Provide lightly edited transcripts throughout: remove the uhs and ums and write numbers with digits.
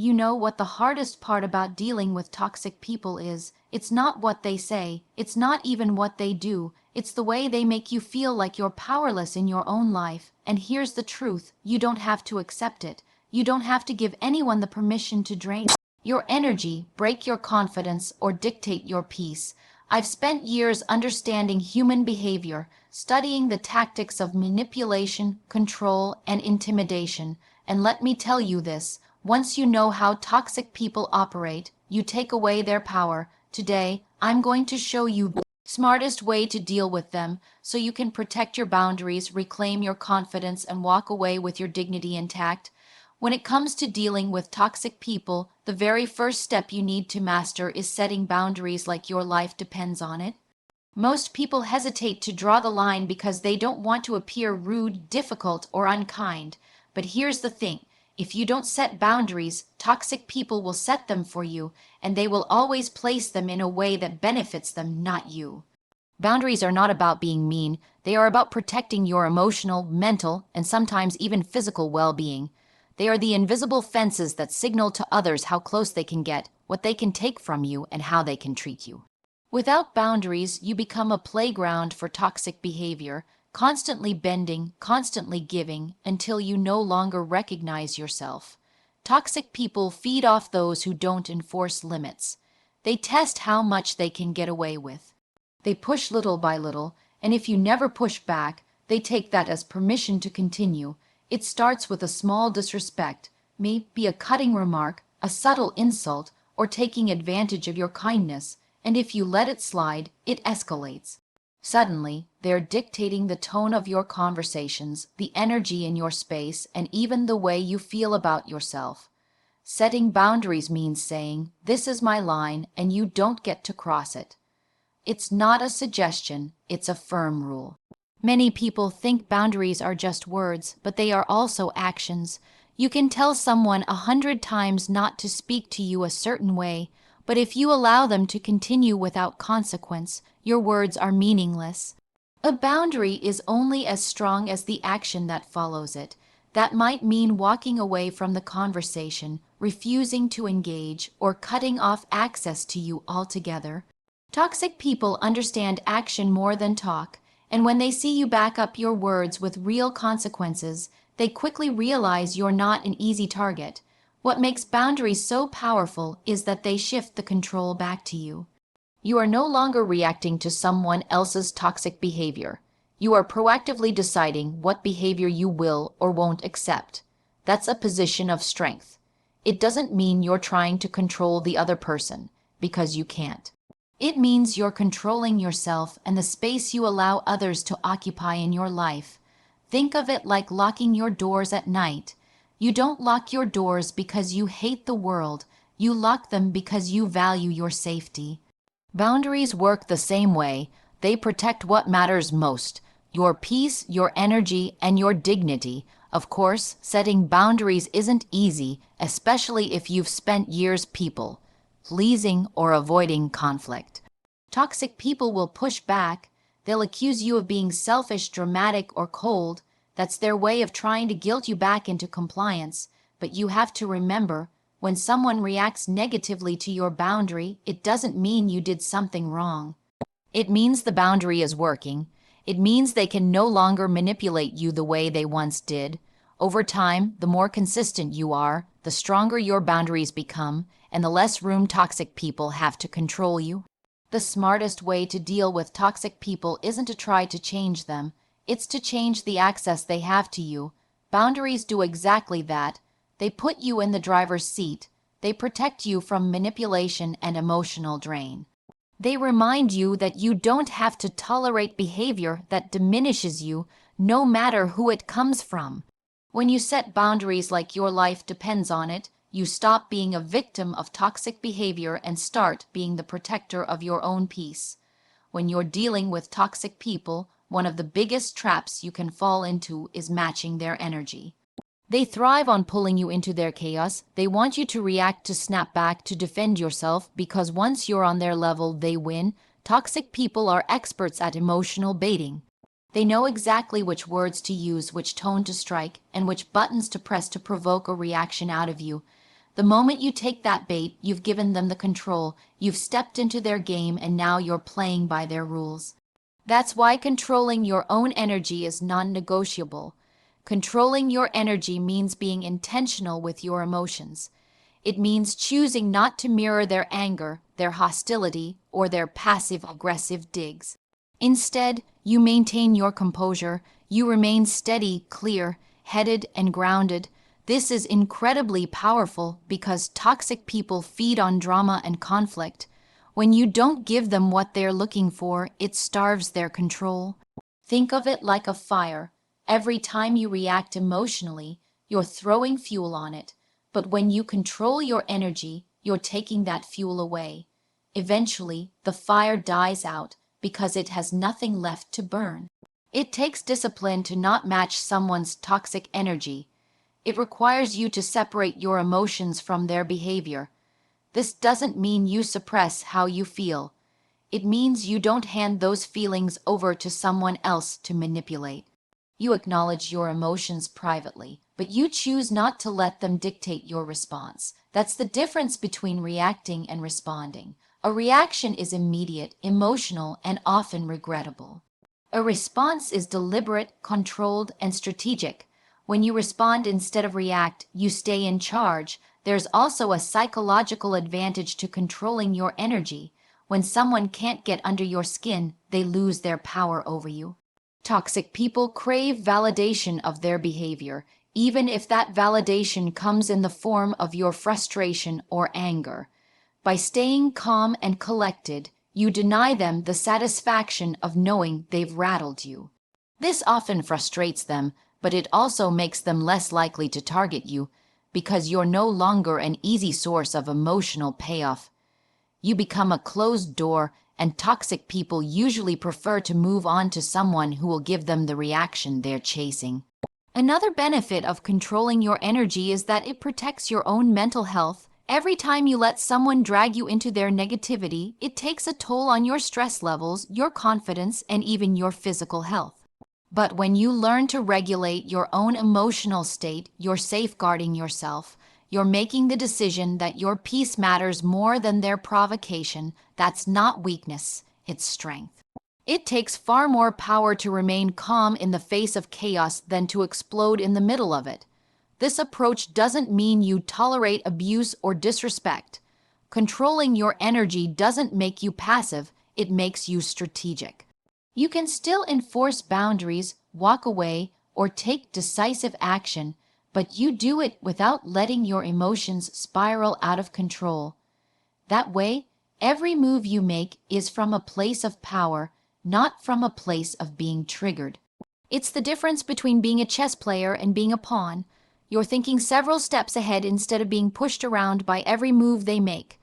You know what the hardest part about dealing with toxic people is? It's not what they say, it's not even what they do, it's the way they make you feel like you're powerless in your own life. And here's the truth, you don't have to accept it. You don't have to give anyone the permission to drain your energy, break your confidence, or dictate your peace. I've spent years understanding human behavior, studying the tactics of manipulation, control, and intimidation. And let me tell you this, once you know how toxic people operate, you take away their power. Today, I'm going to show you the smartest way to deal with them so you can protect your boundaries, reclaim your confidence, and walk away with your dignity intact. When it comes to dealing with toxic people, the very first step you need to master is setting boundaries like your life depends on it. Most people hesitate to draw the line because they don't want to appear rude, difficult, or unkind. But here's the thing. If you don't set boundaries, toxic people will set them for you, and they will always place them in a way that benefits them, not you. Boundaries are not about being mean. They are about protecting your emotional, mental, and sometimes even physical well-being. They are the invisible fences that signal to others how close they can get, what they can take from you, and how they can treat you. Without boundaries, you become a playground for toxic behavior, constantly bending, constantly giving, until you no longer recognize yourself. Toxic people feed off those who don't enforce limits. They test how much they can get away with. They push little by little, and if you never push back, they take that as permission to continue. It starts with a small disrespect, maybe a cutting remark, a subtle insult, or taking advantage of your kindness, and if you let it slide, it escalates. Suddenly, they're dictating the tone of your conversations, the energy in your space, and even the way you feel about yourself. Setting boundaries means saying, "This is my line, and you don't get to cross it." It's not a suggestion, it's a firm rule. Many people think boundaries are just words, but they are also actions. You can tell someone 100 times not to speak to you a certain way, but if you allow them to continue without consequence, your words are meaningless. A boundary is only as strong as the action that follows it. That might mean walking away from the conversation, refusing to engage, or cutting off access to you altogether. Toxic people understand action more than talk, and when they see you back up your words with real consequences, they quickly realize you're not an easy target. What makes boundaries so powerful is that they shift the control back to you. You are no longer reacting to someone else's toxic behavior. You are proactively deciding what behavior you will or won't accept. That's a position of strength. It doesn't mean you're trying to control the other person, because you can't. It means you're controlling yourself and the space you allow others to occupy in your life. Think of it like locking your doors at night. You don't lock your doors because you hate the world. You lock them because you value your safety. Boundaries work the same way. They protect what matters most: your peace, your energy, and your dignity. Of course, setting boundaries isn't easy, especially if you've spent years pleasing or avoiding conflict. Toxic people will push back. They'll accuse you of being selfish, dramatic, or cold. That's their way of trying to guilt you back into compliance. But you have to remember, when someone reacts negatively to your boundary, it doesn't mean you did something wrong. It means the boundary is working. It means they can no longer manipulate you the way they once did. Over time, the more consistent you are, the stronger your boundaries become, and the less room toxic people have to control you. The smartest way to deal with toxic people isn't to try to change them. It's to change the access they have to you. Boundaries do exactly that. They put you in the driver's seat. They protect you from manipulation and emotional drain. They remind you that you don't have to tolerate behavior that diminishes you, no matter who it comes from. When you set boundaries like your life depends on it, you stop being a victim of toxic behavior and start being the protector of your own peace. When you're dealing with toxic people, one of the biggest traps you can fall into is matching their energy. They thrive on pulling you into their chaos. They want you to react, to snap back, to defend yourself, because once you're on their level, they win. Toxic people are experts at emotional baiting. They know exactly which words to use, which tone to strike, and which buttons to press to provoke a reaction out of you. The moment you take that bait, you've given them the control, you've stepped into their game, and now you're playing by their rules. That's why controlling your own energy is non-negotiable. Controlling your energy means being intentional with your emotions. It means choosing not to mirror their anger, their hostility, or their passive-aggressive digs. Instead, you maintain your composure, you remain steady, clear-headed, and grounded. This is incredibly powerful because toxic people feed on drama and conflict. When you don't give them what they're looking for, it starves their control. Think of it like a fire. Every time you react emotionally, you're throwing fuel on it. But when you control your energy, you're taking that fuel away. Eventually, the fire dies out because it has nothing left to burn. It takes discipline to not match someone's toxic energy. It requires you to separate your emotions from their behavior. This doesn't mean you suppress how you feel. It means you don't hand those feelings over to someone else to manipulate. You acknowledge your emotions privately, but you choose not to let them dictate your response. That's the difference between reacting and responding. A reaction is immediate, emotional, and often regrettable. A response is deliberate, controlled, and strategic. When you respond instead of react, you stay in charge. There's also a psychological advantage to controlling your energy. When someone can't get under your skin, they lose their power over you. Toxic people crave validation of their behavior, even if that validation comes in the form of your frustration or anger. By staying calm and collected, you deny them the satisfaction of knowing they've rattled you. This often frustrates them, but it also makes them less likely to target you because you're no longer an easy source of emotional payoff. You become a closed door, and toxic people usually prefer to move on to someone who will give them the reaction they're chasing. Another benefit of controlling your energy is that it protects your own mental health. Every time you let someone drag you into their negativity, it takes a toll on your stress levels, your confidence, and even your physical health. But when you learn to regulate your own emotional state, you're safeguarding yourself. You're making the decision that your peace matters more than their provocation. That's not weakness, it's strength. It takes far more power to remain calm in the face of chaos than to explode in the middle of it. This approach doesn't mean you tolerate abuse or disrespect. Controlling your energy doesn't make you passive, it makes you strategic. You can still enforce boundaries, walk away, or take decisive action, but you do it without letting your emotions spiral out of control. That way, every move you make is from a place of power, not from a place of being triggered. It's the difference between being a chess player and being a pawn. You're thinking several steps ahead instead of being pushed around by every move they make.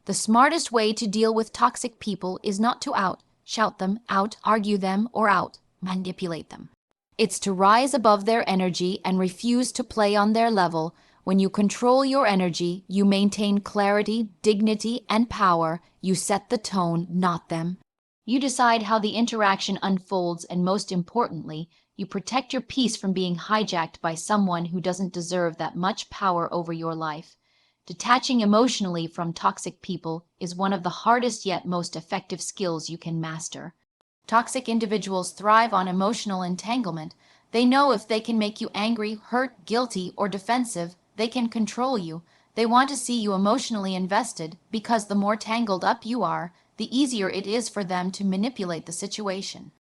The smartest way to deal with toxic people is not to shout them out, argue them, or manipulate them. It's to rise above their energy and refuse to play on their level. When you control your energy, you maintain clarity, dignity, and power. You set the tone, not them. You decide how the interaction unfolds, and most importantly, you protect your peace from being hijacked by someone who doesn't deserve that much power over your life. Detaching emotionally from toxic people is one of the hardest yet most effective skills you can master. Toxic individuals thrive on emotional entanglement. They know if they can make you angry, hurt, guilty, or defensive, they can control you. They want to see you emotionally invested because the more tangled up you are, the easier it is for them to manipulate the situation.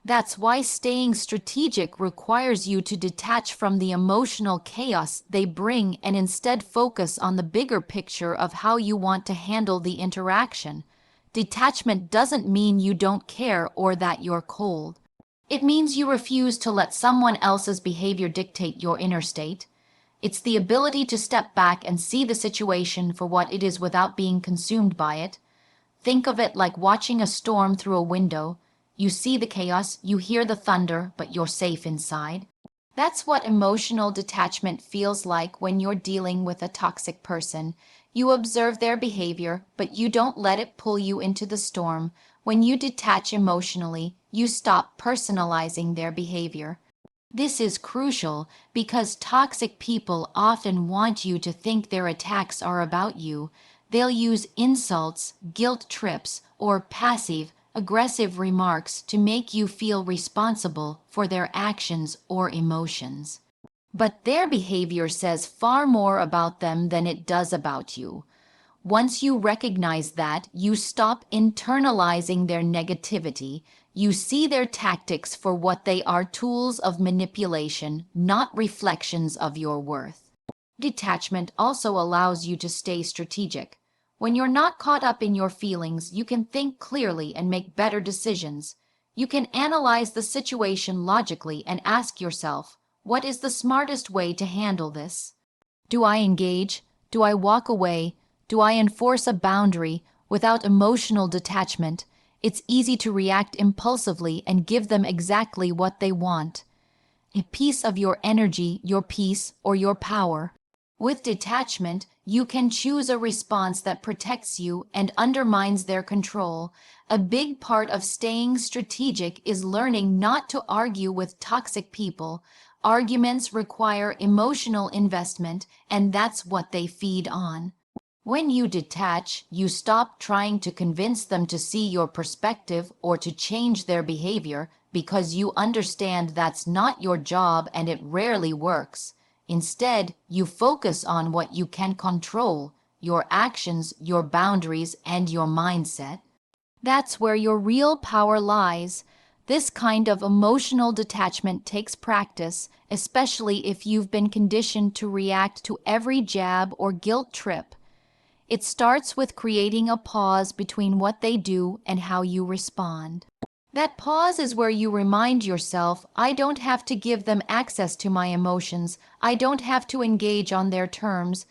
That's why staying strategic requires you to detach from the emotional chaos they bring and instead focus on the bigger picture of how you want to handle the interaction. Detachment doesn't mean you don't care or that you're cold. It means you refuse to let someone else's behavior dictate your inner state. It's the ability to step back and see the situation for what it is without being consumed by it. Think of it like watching a storm through a window. You see the chaos, you hear the thunder, but you're safe inside. That's what emotional detachment feels like when you're dealing with a toxic person. You observe their behavior, but you don't let it pull you into the storm. When you detach emotionally, you stop personalizing their behavior. This is crucial because toxic people often want you to think their attacks are about you. They'll use insults, guilt trips, or passive, aggressive remarks to make you feel responsible for their actions or emotions. But their behavior says far more about them than it does about you. Once you recognize that, you stop internalizing their negativity. You see their tactics for what they are: tools of manipulation, not reflections of your worth. Detachment also allows you to stay strategic. When you're not caught up in your feelings, you can think clearly and make better decisions. You can analyze the situation logically and ask yourself, what is the smartest way to handle this? Do I engage? Do I walk away? Do I enforce a boundary? Without emotional detachment, it's easy to react impulsively and give them exactly what they want: a piece of your energy, your peace, or your power. With detachment, you can choose a response that protects you and undermines their control. A big part of staying strategic is learning not to argue with toxic people. Arguments require emotional investment, and that's what they feed on. When you detach, you stop trying to convince them to see your perspective or to change their behavior, because you understand that's not your job and it rarely works. Instead, you focus on what you can control: your actions, your boundaries, and your mindset. That's where your real power lies. This kind of emotional detachment takes practice, especially if you've been conditioned to react to every jab or guilt trip. It starts with creating a pause between what they do and how you respond. That pause is where you remind yourself, I don't have to give them access to my emotions. I don't have to engage on their terms.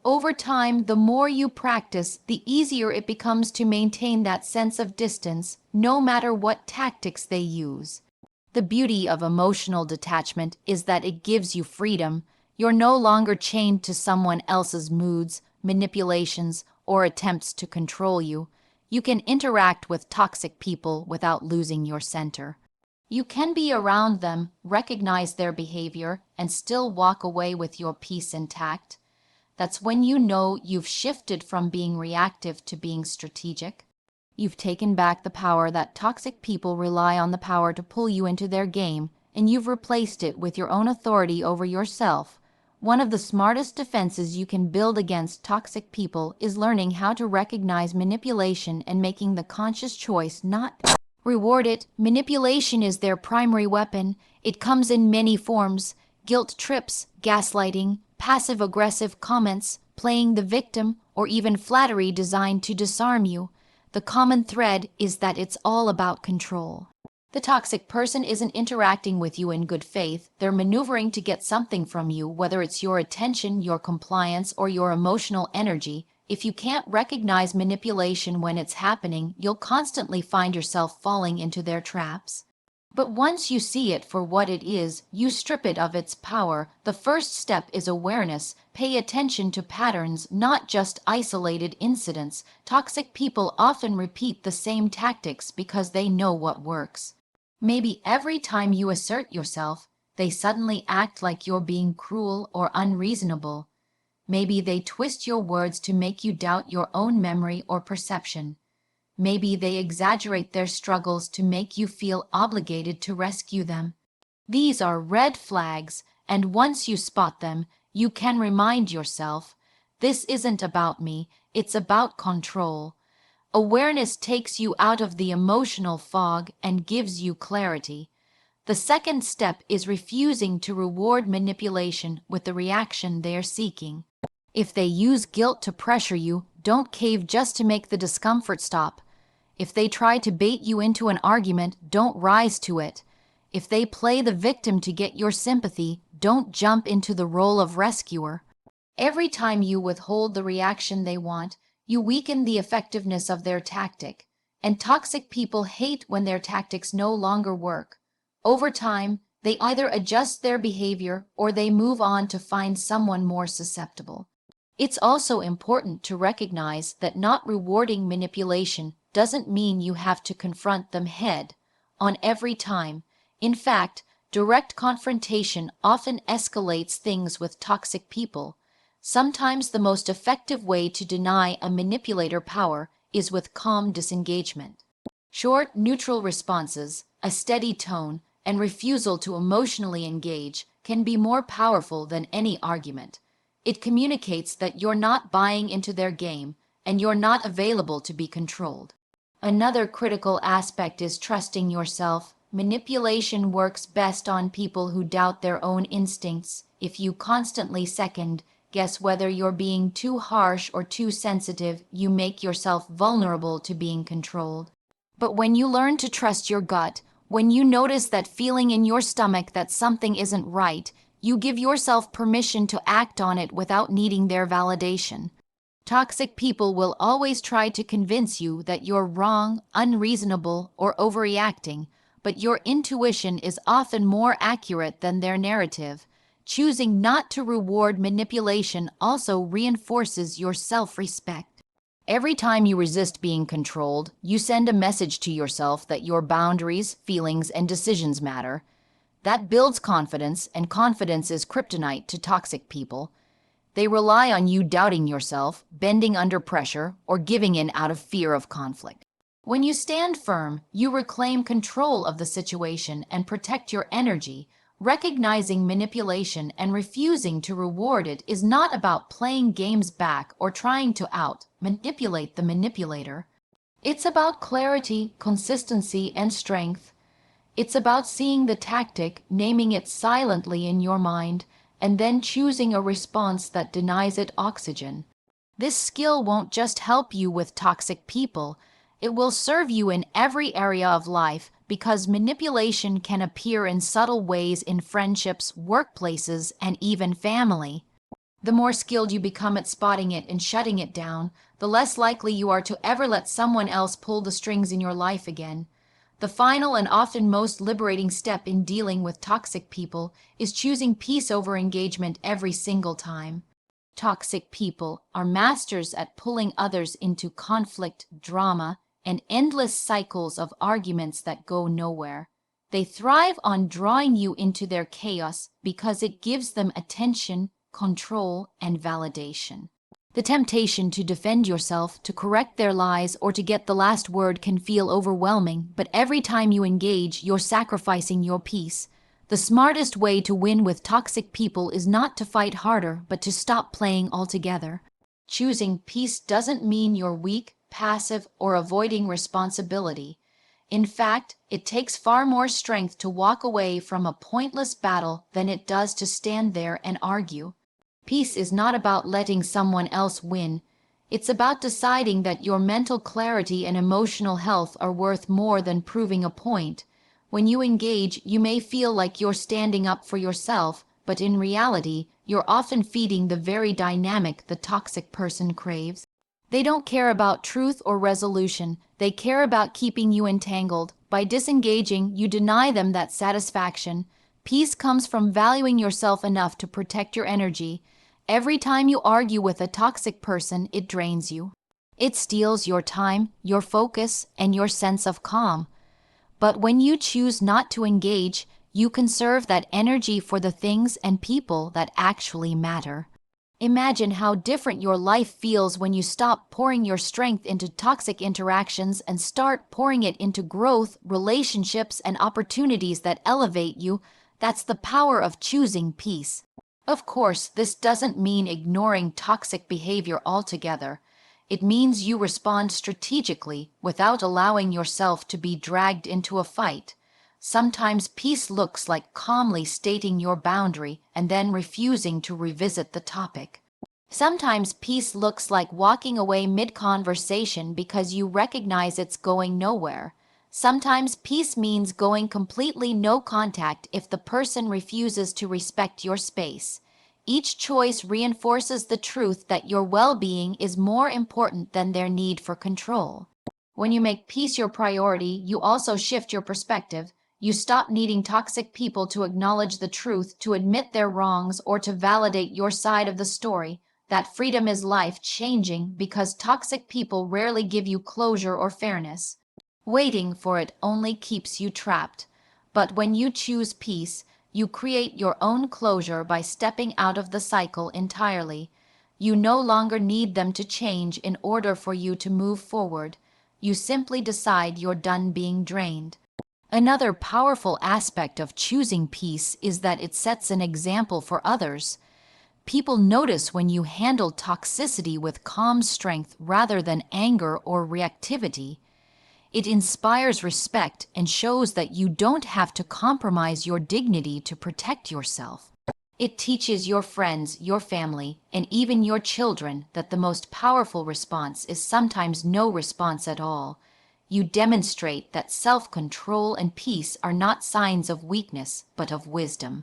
Over time, the more you practice, the easier it becomes to maintain that sense of distance, no matter what tactics they use. The beauty of emotional detachment is that it gives you freedom. You're no longer chained to someone else's moods, manipulations, or attempts to control you. You can interact with toxic people without losing your center. You can be around them, recognize their behavior, and still walk away with your peace intact. That's when you know you've shifted from being reactive to being strategic. You've taken back the power that toxic people rely on the power to pull you into their game, and you've replaced it with your own authority over yourself. One of the smartest defenses you can build against toxic people is learning how to recognize manipulation and making the conscious choice not to reward it. Manipulation is their primary weapon. It comes in many forms: guilt trips, gaslighting, passive-aggressive comments, playing the victim, or even flattery designed to disarm you. The common thread is that it's all about control. The toxic person isn't interacting with you in good faith. They're maneuvering to get something from you, whether it's your attention, your compliance, or your emotional energy. If you can't recognize manipulation when it's happening, you'll constantly find yourself falling into their traps. But once you see it for what it is, you strip it of its power. The first step is awareness. Pay attention to patterns, not just isolated incidents. Toxic people often repeat the same tactics because they know what works. Maybe every time you assert yourself, they suddenly act like you're being cruel or unreasonable. Maybe they twist your words to make you doubt your own memory or perception. Maybe they exaggerate their struggles to make you feel obligated to rescue them. These are red flags, and once you spot them, you can remind yourself, this isn't about me, it's about control. Awareness takes you out of the emotional fog and gives you clarity. The second step is refusing to reward manipulation with the reaction they're seeking. If they use guilt to pressure you, don't cave just to make the discomfort stop. If they try to bait you into an argument, don't rise to it. If they play the victim to get your sympathy, don't jump into the role of rescuer. Every time you withhold the reaction they want, you weaken the effectiveness of their tactic. And toxic people hate when their tactics no longer work. Over time, they either adjust their behavior or they move on to find someone more susceptible. It's also important to recognize that not rewarding manipulation doesn't mean you have to confront them head on every time. In fact, Direct confrontation often escalates things with toxic people. Sometimes the most effective way to deny a manipulator power is with calm disengagement. Short, neutral responses, a steady tone, and refusal to emotionally engage can be more powerful than any argument. It communicates that you're not buying into their game and you're not available to be controlled. Another critical aspect is trusting yourself. Manipulation works best on people who doubt their own instincts. If you constantly second guess whether you're being too harsh or too sensitive, you make yourself vulnerable to being controlled. But when you learn to trust your gut, when you notice that feeling in your stomach that something isn't right, you give yourself permission to act on it without needing their validation. Toxic people will always try to convince you that you're wrong, unreasonable, or overreacting, but your intuition is often more accurate than their narrative. Choosing not to reward manipulation also reinforces your self-respect. Every time you resist being controlled, you send a message to yourself that your boundaries, feelings, and decisions matter. That builds confidence, and confidence is kryptonite to toxic people. They rely on you doubting yourself, bending under pressure, or giving in out of fear of conflict. When you stand firm, you reclaim control of the situation and protect your energy. Recognizing manipulation and refusing to reward it is not about playing games back or trying to manipulate the manipulator. It's about clarity, consistency, and strength. It's about seeing the tactic, naming it silently in your mind, and then choosing a response that denies it oxygen. This skill won't just help you with toxic people, it will serve you in every area of life, because manipulation can appear in subtle ways in friendships, workplaces, and even family. The more skilled you become at spotting it and shutting it down, the less likely you are to ever let someone else pull the strings in your life again. The final and often most liberating step in dealing with toxic people is choosing peace over engagement every single time. Toxic people are masters at pulling others into conflict, drama, and endless cycles of arguments that go nowhere. They thrive on drawing you into their chaos because it gives them attention, control, and validation. The temptation to defend yourself, to correct their lies, or to get the last word can feel overwhelming, but every time you engage, you're sacrificing your peace. The smartest way to win with toxic people is not to fight harder, but to stop playing altogether. Choosing peace doesn't mean you're weak, passive, or avoiding responsibility. In fact, it takes far more strength to walk away from a pointless battle than it does to stand there and argue. Peace is not about letting someone else win. It's about deciding that your mental clarity and emotional health are worth more than proving a point. When you engage, you may feel like you're standing up for yourself, but in reality, you're often feeding the very dynamic the toxic person craves. They don't care about truth or resolution. They care about keeping you entangled. By disengaging, you deny them that satisfaction. Peace comes from valuing yourself enough to protect your energy. Every time you argue with a toxic person, it drains you. It steals your time, your focus, and your sense of calm. But when you choose not to engage, you conserve that energy for the things and people that actually matter. Imagine how different your life feels when you stop pouring your strength into toxic interactions and start pouring it into growth, relationships, and opportunities that elevate you. That's the power of choosing peace. Of course, this doesn't mean ignoring toxic behavior altogether. It means you respond strategically without allowing yourself to be dragged into a fight. Sometimes peace looks like calmly stating your boundary and then refusing to revisit the topic. Sometimes peace looks like walking away mid-conversation because you recognize it's going nowhere. Sometimes peace means going completely no contact if the person refuses to respect your space. Each choice reinforces the truth that your well-being is more important than their need for control. When you make peace your priority, you also shift your perspective. You stop needing toxic people to acknowledge the truth, to admit their wrongs, or to validate your side of the story. That freedom is life-changing because toxic people rarely give you closure or fairness. Waiting for it only keeps you trapped. But when you choose peace, you create your own closure by stepping out of the cycle entirely. You no longer need them to change in order for you to move forward. You simply decide you're done being drained. Another powerful aspect of choosing peace is that it sets an example for others. People notice when you handle toxicity with calm strength rather than anger or reactivity. It inspires respect and shows that you don't have to compromise your dignity to protect yourself. It teaches your friends, your family, and even your children that the most powerful response is sometimes no response at all. You demonstrate that self-control and peace are not signs of weakness, but of wisdom.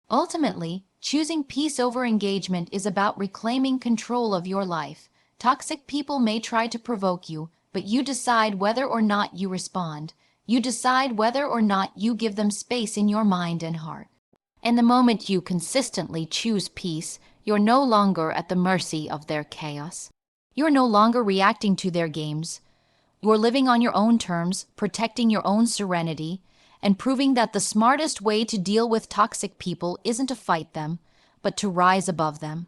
Ultimately, choosing peace over engagement is about reclaiming control of your life. Toxic people may try to provoke you, but you decide whether or not you respond. You decide whether or not you give them space in your mind and heart. And the moment you consistently choose peace, you're no longer at the mercy of their chaos. You're no longer reacting to their games. You're living on your own terms, protecting your own serenity, and proving that the smartest way to deal with toxic people isn't to fight them, but to rise above them.